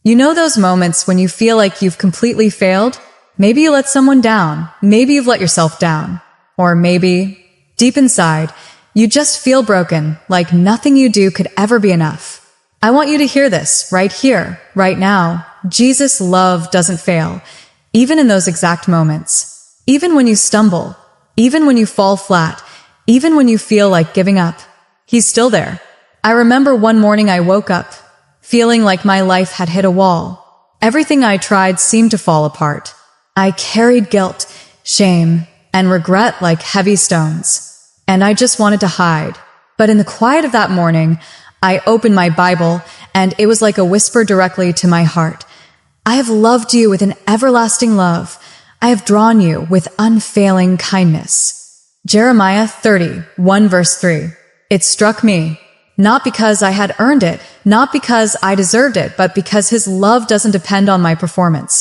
You know those moments when you feel like you've completely failed? Maybe you let someone down. Maybe you've let yourself down. Or maybe, deep inside, you just feel broken, like nothing you do could ever be enough. I want you to hear this right here, right now. Jesus' love doesn't fail, even in those exact moments. Even when you stumble, even when you fall flat, even when you feel like giving up, He's still there. I remember one morning I woke up, feeling like my life had hit a wall. Everything I tried seemed to fall apart. I carried guilt, shame, and regret like heavy stones. And I just wanted to hide. But in the quiet of that morning, I opened my Bible, and it was like a whisper directly to my heart. I have loved you with an everlasting love. I have drawn you with unfailing kindness. Jeremiah 30:1 verse 3. It struck me, not because I had earned it, not because I deserved it, but because His love doesn't depend on my performance.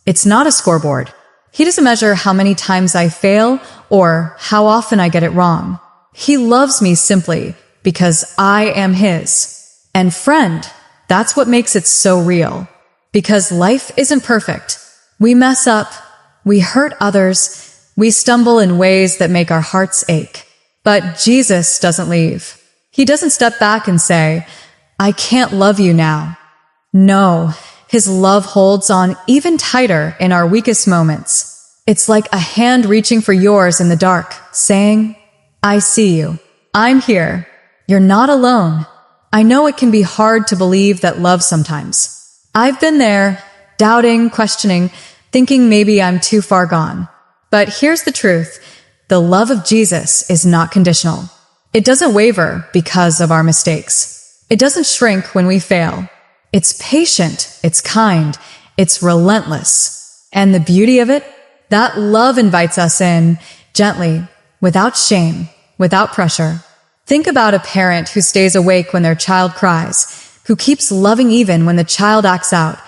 It's not a scoreboard. He doesn't measure how many times I fail or how often I get it wrong. He loves me simply because I am His. And friend, that's what makes it so real. Because life isn't perfect. We mess up, we hurt others, we stumble in ways that make our hearts ache. But Jesus doesn't leave. He doesn't step back and say, I can't love you now. No, His love holds on even tighter in our weakest moments. It's like a hand reaching for yours in the dark, saying, I see you. I'm here. You're not alone. I know it can be hard to believe that love sometimes. I've been there, doubting, questioning, thinking maybe I'm too far gone. But here's the truth. The love of Jesus is not conditional. It doesn't waver because of our mistakes. It doesn't shrink when we fail. It's patient, it's kind, it's relentless. And the beauty of it? That love invites us in, gently, without shame, without pressure. Think about a parent who stays awake when their child cries, who keeps loving even when the child acts out,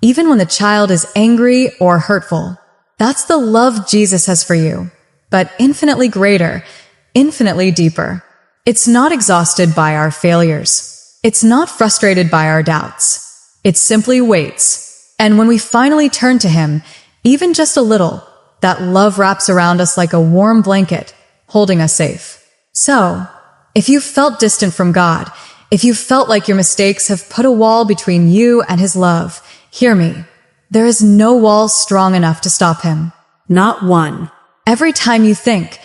even when the child is angry or hurtful. That's the love Jesus has for you, but infinitely greater, infinitely deeper. It's not exhausted by our failures. It's not frustrated by our doubts. It simply waits. And when we finally turn to Him, even just a little, that love wraps around us like a warm blanket, holding us safe. So, if you've felt distant from God, if you've felt like your mistakes have put a wall between you and His love, hear me. There is no wall strong enough to stop Him. Not one. Every time you think,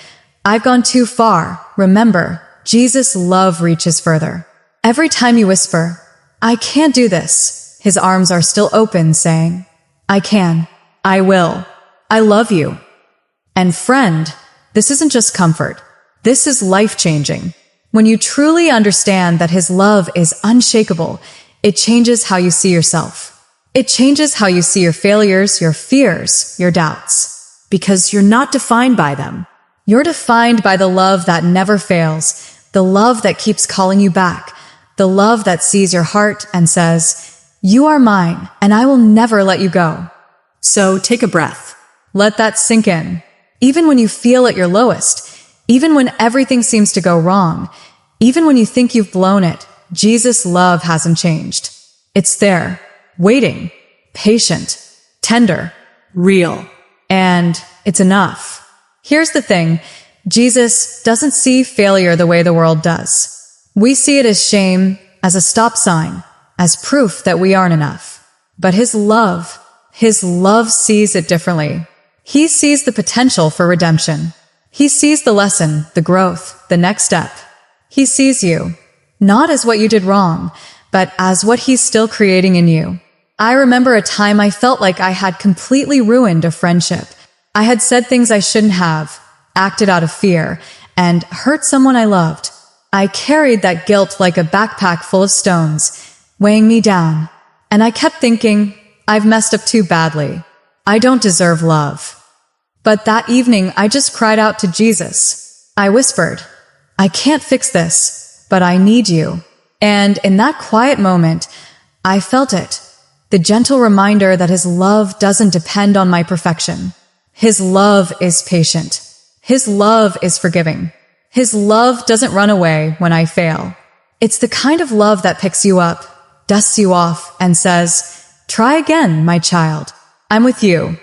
I've gone too far, remember, Jesus' love reaches further. Every time you whisper, I can't do this, His arms are still open, saying, I can, I will, I love you. And friend, this isn't just comfort. This is life-changing. When you truly understand that His love is unshakable, it changes how you see yourself. It changes how you see your failures, your fears, your doubts. Because you're not defined by them. You're defined by the love that never fails, the love that keeps calling you back, the love that sees your heart and says, you are mine, and I will never let you go. So take a breath. Let that sink in. Even when you feel at your lowest, even when everything seems to go wrong, even when you think you've blown it, Jesus' love hasn't changed. It's there, waiting, patient, tender, real, and it's enough. Here's the thing, Jesus doesn't see failure the way the world does. We see it as shame, as a stop sign, as proof that we aren't enough. But His love sees it differently. He sees the potential for redemption. He sees the lesson, the growth, the next step. He sees you, not as what you did wrong, but as what He's still creating in you. I remember a time I felt like I had completely ruined a friendship. I had said things I shouldn't have, acted out of fear, and hurt someone I loved. I carried that guilt like a backpack full of stones, weighing me down. And I kept thinking, I've messed up too badly. I don't deserve love. But that evening, I just cried out to Jesus. I whispered, I can't fix this, but I need you. And in that quiet moment, I felt it. The gentle reminder that His love doesn't depend on my perfection. His love is patient. His love is forgiving. His love doesn't run away when I fail. It's the kind of love that picks you up, dusts you off, and says, try again, my child. I'm with you.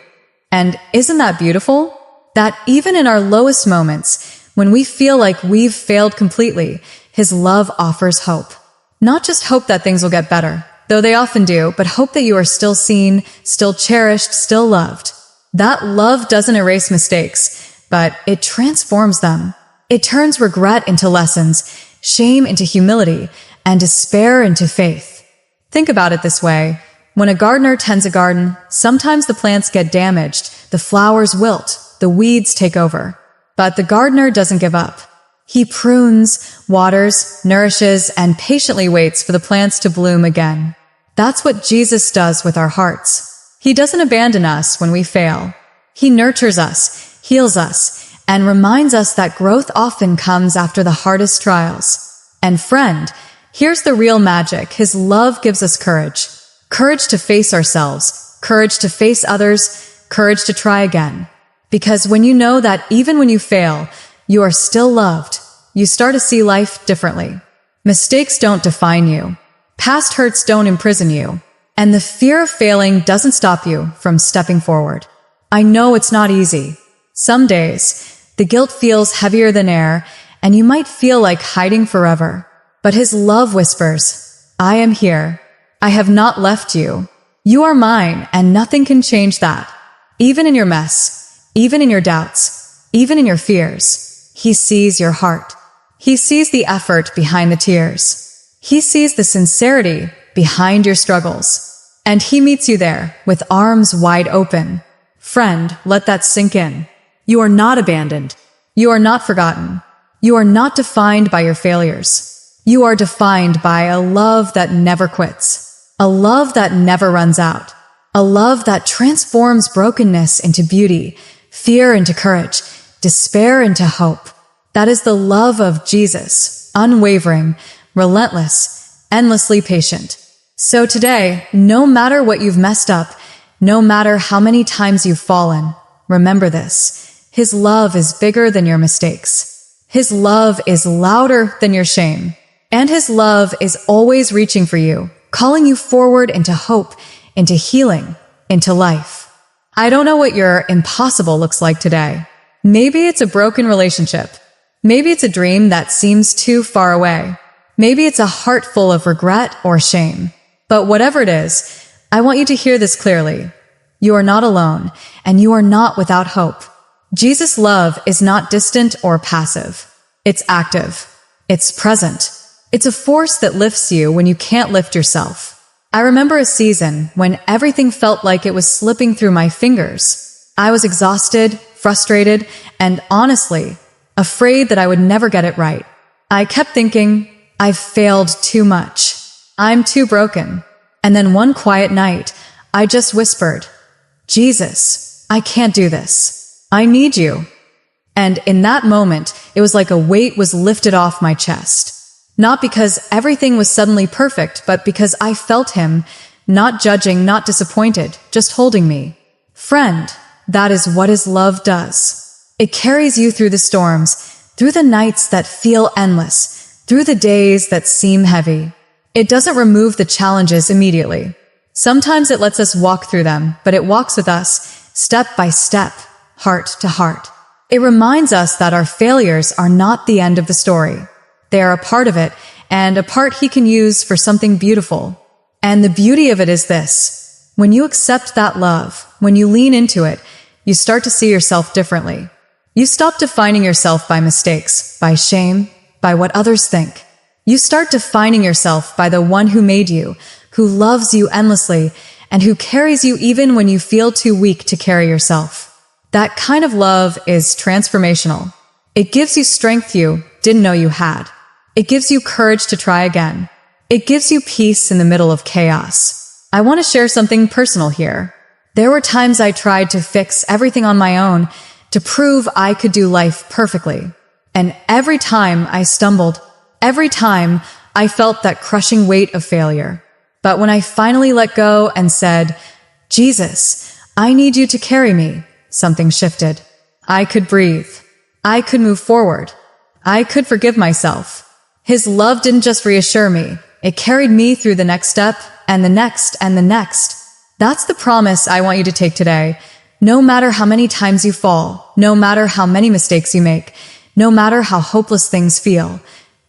And isn't that beautiful? That even in our lowest moments, when we feel like we've failed completely, His love offers hope. Not just hope that things will get better, though they often do, but hope that you are still seen, still cherished, still loved. That love doesn't erase mistakes, but it transforms them. It turns regret into lessons, shame into humility, and despair into faith. Think about it this way. When a gardener tends a garden, sometimes the plants get damaged, the flowers wilt, the weeds take over. But the gardener doesn't give up. He prunes, waters, nourishes, and patiently waits for the plants to bloom again. That's what Jesus does with our hearts. He doesn't abandon us when we fail. He nurtures us, heals us, and reminds us that growth often comes after the hardest trials. And friend, here's the real magic. His love gives us courage. Courage to face ourselves, courage to face others, courage to try again. Because when you know that even when you fail, you are still loved, you start to see life differently. Mistakes don't define you. Past hurts don't imprison you. And the fear of failing doesn't stop you from stepping forward. I know it's not easy. Some days, the guilt feels heavier than air, and you might feel like hiding forever. But His love whispers, I am here. I have not left you. You are mine, and nothing can change that. Even in your mess, even in your doubts, even in your fears, He sees your heart. He sees the effort behind the tears. He sees the sincerity behind your struggles. And He meets you there with arms wide open. Friend, let that sink in. You are not abandoned. You are not forgotten. You are not defined by your failures. You are defined by a love that never quits. A love that never runs out. A love that transforms brokenness into beauty, fear into courage, despair into hope. That is the love of Jesus, unwavering, relentless, endlessly patient. So today, no matter what you've messed up, no matter how many times you've fallen, remember this. His love is bigger than your mistakes. His love is louder than your shame. And His love is always reaching for you, calling you forward into hope, into healing, into life. I don't know what your impossible looks like today. Maybe it's a broken relationship. Maybe it's a dream that seems too far away. Maybe it's a heart full of regret or shame. But whatever it is, I want you to hear this clearly. You are not alone, and you are not without hope. Jesus' love is not distant or passive. It's active. It's present. It's a force that lifts you when you can't lift yourself. I remember a season when everything felt like it was slipping through my fingers. I was exhausted, frustrated, and honestly, afraid that I would never get it right. I kept thinking, I've failed too much. I'm too broken. And then one quiet night, I just whispered, Jesus, I can't do this. I need you. And in that moment, it was like a weight was lifted off my chest. Not because everything was suddenly perfect, but because I felt Him, not judging, not disappointed, just holding me. Friend, that is what His love does. It carries you through the storms, through the nights that feel endless, through the days that seem heavy. It doesn't remove the challenges immediately. Sometimes it lets us walk through them, but it walks with us, step by step, heart to heart. It reminds us that our failures are not the end of the story. They are a part of it, and a part He can use for something beautiful. And the beauty of it is this. When you accept that love, when you lean into it, you start to see yourself differently. You stop defining yourself by mistakes, by shame, by what others think. You start defining yourself by the one who made you, who loves you endlessly, and who carries you even when you feel too weak to carry yourself. That kind of love is transformational. It gives you strength you didn't know you had. It gives you courage to try again. It gives you peace in the middle of chaos. I want to share something personal here. There were times I tried to fix everything on my own, to prove I could do life perfectly. And every time I stumbled, every time I felt that crushing weight of failure. But when I finally let go and said, Jesus, I need you to carry me, something shifted. I could breathe. I could move forward. I could forgive myself. His love didn't just reassure me. It carried me through the next step, and the next, and the next. That's the promise I want you to take today. No matter how many times you fall, no matter how many mistakes you make, no matter how hopeless things feel,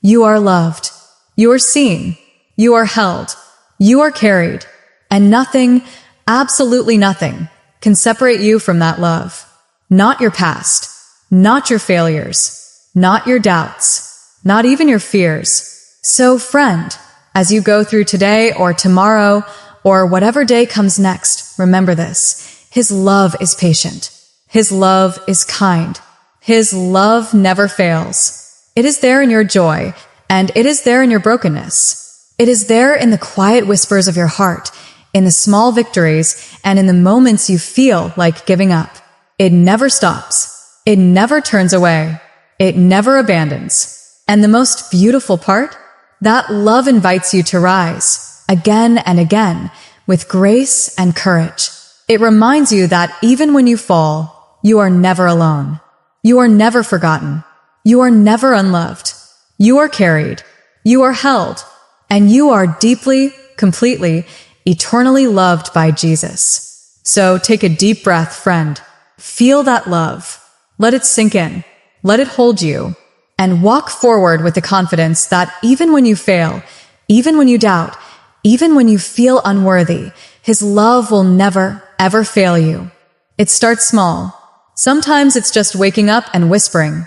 you are loved. You are seen. You are held. You are carried. And nothing, absolutely nothing, can separate you from that love. Not your past, not your failures, not your doubts, not even your fears. So, friend, as you go through today or tomorrow or whatever day comes next, remember this. His love is patient. His love is kind. His love never fails. It is there in your joy, and it is there in your brokenness. It is there in the quiet whispers of your heart, in the small victories, and in the moments you feel like giving up. It never stops. It never turns away. It never abandons. And the most beautiful part? That love invites you to rise, again and again, with grace and courage. It reminds you that even when you fall, you are never alone. You are never forgotten. You are never unloved. You are carried. You are held. And you are deeply, completely, eternally loved by Jesus. So take a deep breath, friend. Feel that love. Let it sink in. Let it hold you. And walk forward with the confidence that even when you fail, even when you doubt, even when you feel unworthy, His love will never, ever fail you. It starts small. Sometimes it's just waking up and whispering,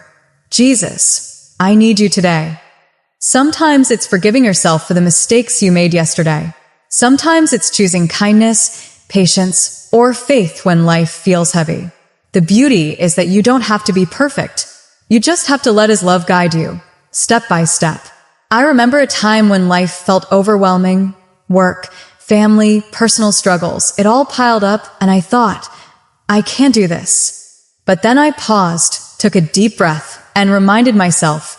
Jesus, I need you today. Sometimes it's forgiving yourself for the mistakes you made yesterday. Sometimes it's choosing kindness, patience, or faith when life feels heavy. The beauty is that you don't have to be perfect. You just have to let His love guide you, step by step. I remember a time when life felt overwhelming, work, family, personal struggles, it all piled up, and I thought, I can't do this. But then I paused, took a deep breath, and reminded myself,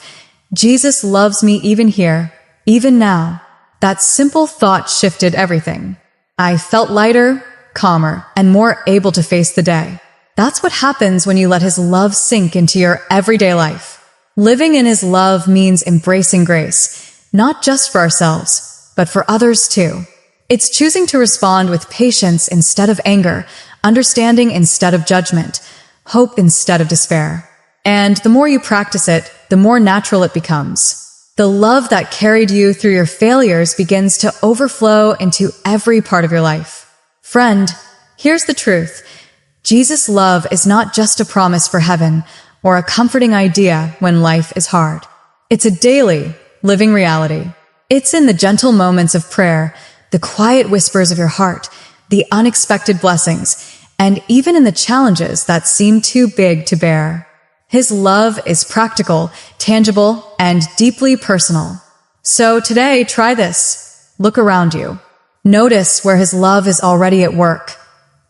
Jesus loves me even here, even now. That simple thought shifted everything. I felt lighter, calmer, and more able to face the day. That's what happens when you let His love sink into your everyday life. Living in His love means embracing grace, not just for ourselves, but for others too. It's choosing to respond with patience instead of anger, understanding instead of judgment, hope instead of despair. And the more you practice it, the more natural it becomes. The love that carried you through your failures begins to overflow into every part of your life. Friend, here's the truth. Jesus' love is not just a promise for heaven or a comforting idea when life is hard. It's a daily, living reality. It's in the gentle moments of prayer, the quiet whispers of your heart, the unexpected blessings, and even in the challenges that seem too big to bear. His love is practical, tangible, and deeply personal. So today, try this. Look around you. Notice where His love is already at work.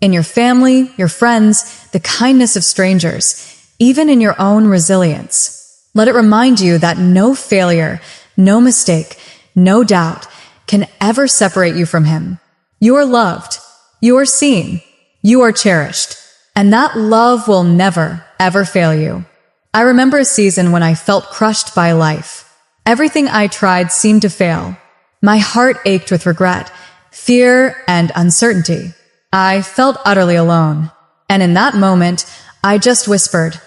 In your family, your friends, the kindness of strangers, even in your own resilience. Let it remind you that no failure, no mistake, no doubt can ever separate you from Him. You are loved. You are seen. You are cherished. And that love will never, ever fail you. I remember a season when I felt crushed by life. Everything I tried seemed to fail. My heart ached with regret, fear, and uncertainty. I felt utterly alone. And in that moment, I just whispered,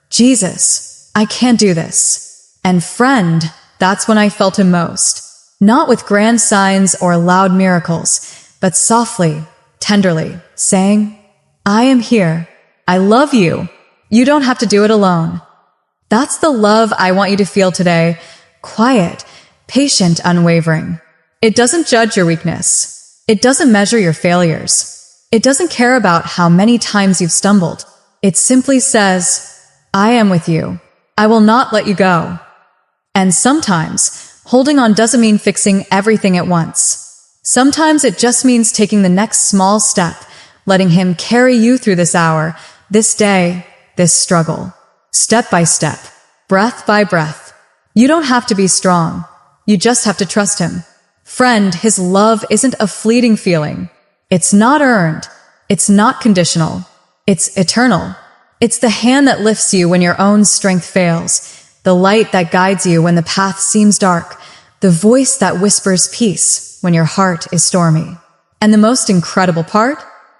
Jesus, I can't do this. And friend, that's when I felt Him most. Not with grand signs or loud miracles, but softly, tenderly, saying, I am here. I love you. You don't have to do it alone. That's the love I want you to feel today. Quiet, patient, unwavering. It doesn't judge your weakness. It doesn't measure your failures. It doesn't care about how many times you've stumbled. It simply says, I am with you. I will not let you go. And sometimes, holding on doesn't mean fixing everything at once. Sometimes it just means taking the next small step, letting Him carry you through this hour, this day, this struggle. Step by step, breath by breath. You don't have to be strong. You just have to trust Him. Friend, His love isn't a fleeting feeling. It's not earned. It's not conditional. It's eternal. It's the hand that lifts you when your own strength fails, the light that guides you when the path seems dark, the voice that whispers peace when your heart is stormy. And the most incredible part?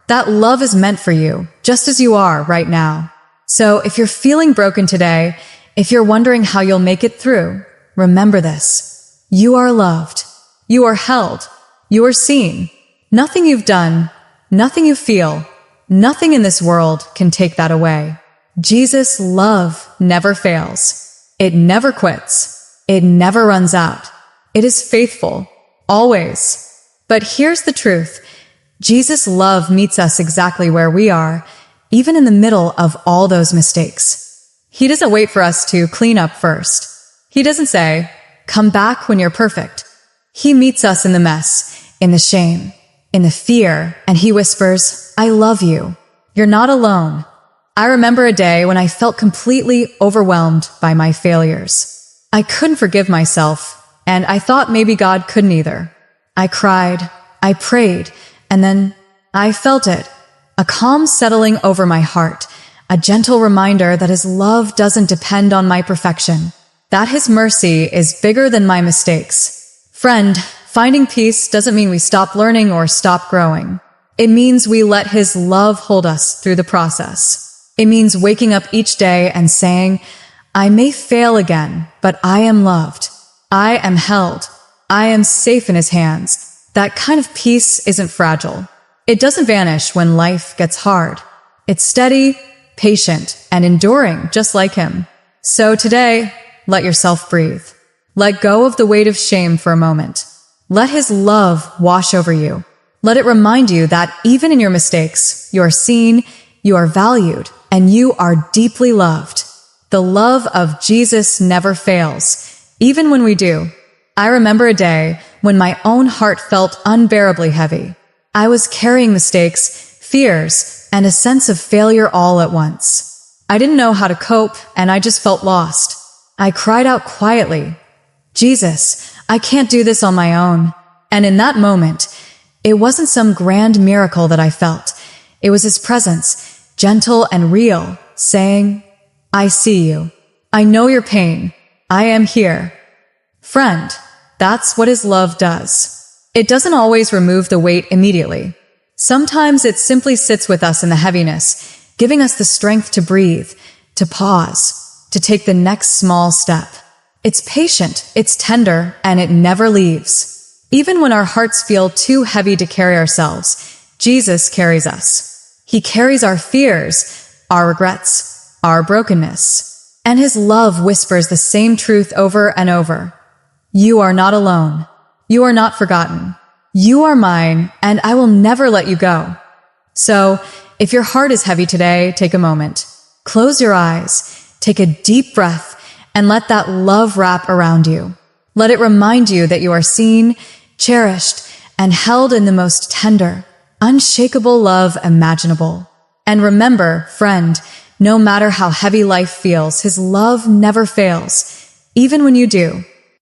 That love is meant for you, just as you are right now. So if you're feeling broken today, if you're wondering how you'll make it through, remember this. You are loved. You are held. You are seen. Nothing you've done, nothing you feel, nothing in this world can take that away. Jesus' love never fails. It never quits. It never runs out. It is faithful, always. But here's the truth. Jesus' love meets us exactly where we are, even in the middle of all those mistakes. He doesn't wait for us to clean up first. He doesn't say, "Come back when you're perfect." He meets us in the mess, in the shame, in the fear, and he whispers, "I love you. You're not alone." I remember a day when I felt completely overwhelmed by my failures. I couldn't forgive myself, and I thought maybe God couldn't either. I cried, I prayed, and then I felt it. A calm settling over my heart, a gentle reminder that his love doesn't depend on my perfection, that his mercy is bigger than my mistakes. Friend, finding peace doesn't mean we stop learning or stop growing. It means we let his love hold us through the process. It means waking up each day and saying, "I may fail again, but I am loved. I am held. I am safe in his hands." That kind of peace isn't fragile. It doesn't vanish when life gets hard. It's steady, patient, and enduring, just like him. So today, let yourself breathe. Let go of the weight of shame for a moment. Let his love wash over you. Let it remind you that even in your mistakes, you are seen, you are valued, and you are deeply loved. The love of Jesus never fails, even when we do. I remember a day when my own heart felt unbearably heavy. I was carrying mistakes, fears, and a sense of failure all at once. I didn't know how to cope, and I just felt lost. I cried out quietly, "Jesus, I can't do this on my own." And in that moment, it wasn't some grand miracle that I felt. It was his presence, gentle and real, saying, "I see you. I know your pain. I am here." Friend, that's what his love does. It doesn't always remove the weight immediately. Sometimes it simply sits with us in the heaviness, giving us the strength to breathe, to pause, to take the next small step. It's patient, it's tender, and it never leaves. Even when our hearts feel too heavy to carry ourselves, Jesus carries us. He carries our fears, our regrets, our brokenness. And his love whispers the same truth over and over. You are not alone. You are not forgotten. You are mine, and I will never let you go. So, if your heart is heavy today, take a moment. Close your eyes, take a deep breath, and let that love wrap around you. Let it remind you that you are seen, cherished, and held in the most tender, unshakable love imaginable. And remember, friend, no matter how heavy life feels, his love never fails, even when you do.